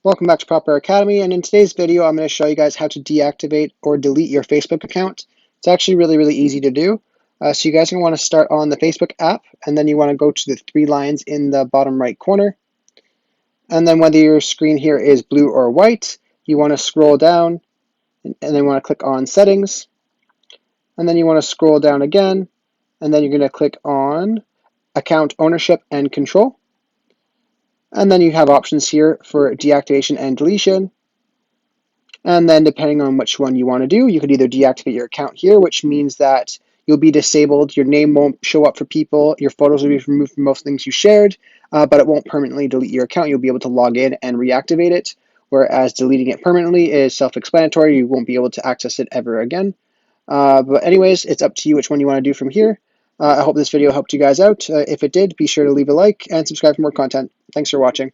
Welcome back to Proper Academy, and in today's video I'm going to show you guys how to deactivate or delete your Facebook account. It's actually really easy to do. So you guys are going to want to start on the Facebook app, and then you want to go to the three lines in the bottom right corner. And then whether your screen here is blue or white, you want to scroll down, and then you want to click on Settings. And then you want to scroll down again, and then you're going to click on Account Ownership and Control. And then you have options here for deactivation and deletion. And then depending on which one you want to do, you could either deactivate your account here, which means that you'll be disabled, your name won't show up for people, your photos will be removed from most things you shared, but it won't permanently delete your account. You'll be able to log in and reactivate it, whereas deleting it permanently is self-explanatory. You won't be able to access it ever again. But anyways, it's up to you which one you want to do from here. I hope this video helped you guys out. If it did, be sure to leave a like and subscribe for more content. Thanks for watching.